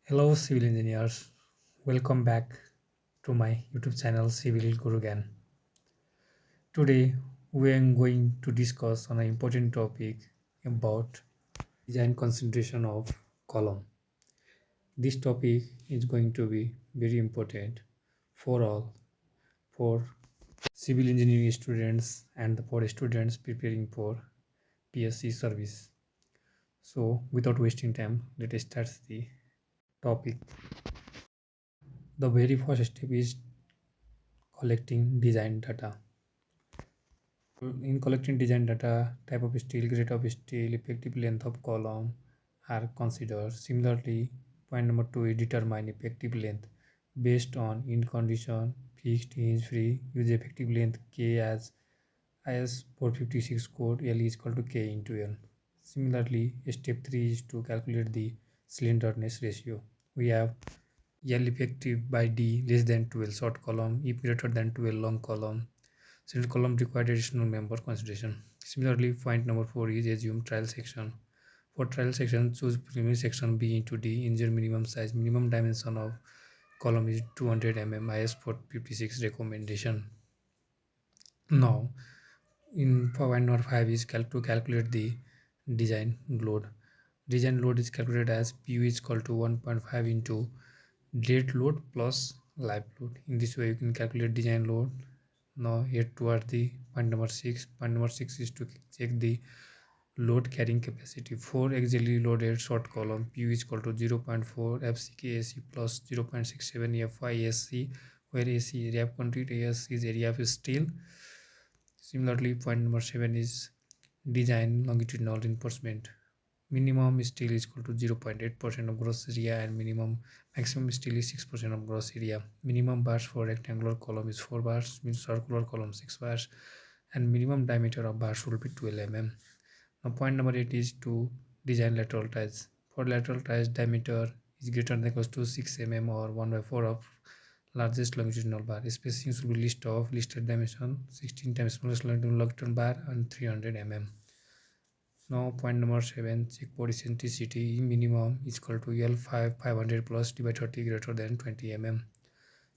Hello, civil engineers. Welcome back to my YouTube channel, Civil Guru Gyan. Today, we are going to discuss on an important topic about design concentration of column. This topic is going to be very important for all, for civil engineering students and for students preparing for PSC service. So, without wasting time, let us start the topic. The very first step is collecting design data. In collecting design data, type of steel, grade of steel, effective length of column are considered. Similarly, point number 2 is determine effective length based on in condition, fixed, hinge free. Use effective length K as IS 456 code L is equal to K into L. Similarly, step 3 is to calculate the slenderness ratio. We have L effective by D less than 12 short column, if greater than 12 long column. Single column required additional member consideration. Similarly, point number 4 is assume trial section. For trial section, choose primary section B into D. Ensure minimum size. Minimum dimension of column is 200 mm. IS 456 recommendation. Now, in point number 5 is to calculate the design load. Design load is calculated as PU is equal to 1.5 into dead load plus live load. In this way, you can calculate design load. Now here toward the point number 6. Point number 6 is to check the load carrying capacity. For axially loaded short column, Pu is equal to 0.4 FCKAC plus 0.67 FYSC, where AC area of concrete, AS is area of steel. Similarly, point number 7 is design longitudinal reinforcement. Minimum steel is equal to 0.8% of gross area and maximum steel is 6% of gross area. Minimum bars for rectangular column is 4 bars, circular column 6 bars, and minimum diameter of bars will be 12 mm. Now point number 8 is to design lateral ties. For lateral ties, diameter is greater than equals to 6 mm or 1 by 4 of largest longitudinal bar. Spacing should be listed dimension 16 times smallest longitudinal bar and 300 mm. Now point number 7, check for eccentricity. Minimum is equal to L5 500 plus d by 30 greater than 20 mm.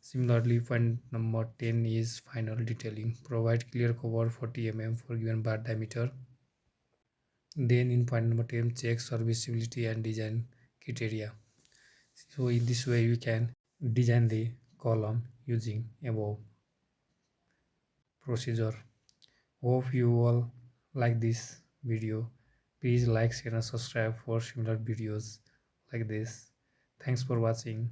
Similarly, point number 10 is final detailing. Provide clear cover 40 mm for given bar diameter. Then in point number 10, check serviceability and design criteria. So in this way, we can design the column using above procedure. Hope you all like this video. Please like, share and subscribe for similar videos like this. Thanks for watching.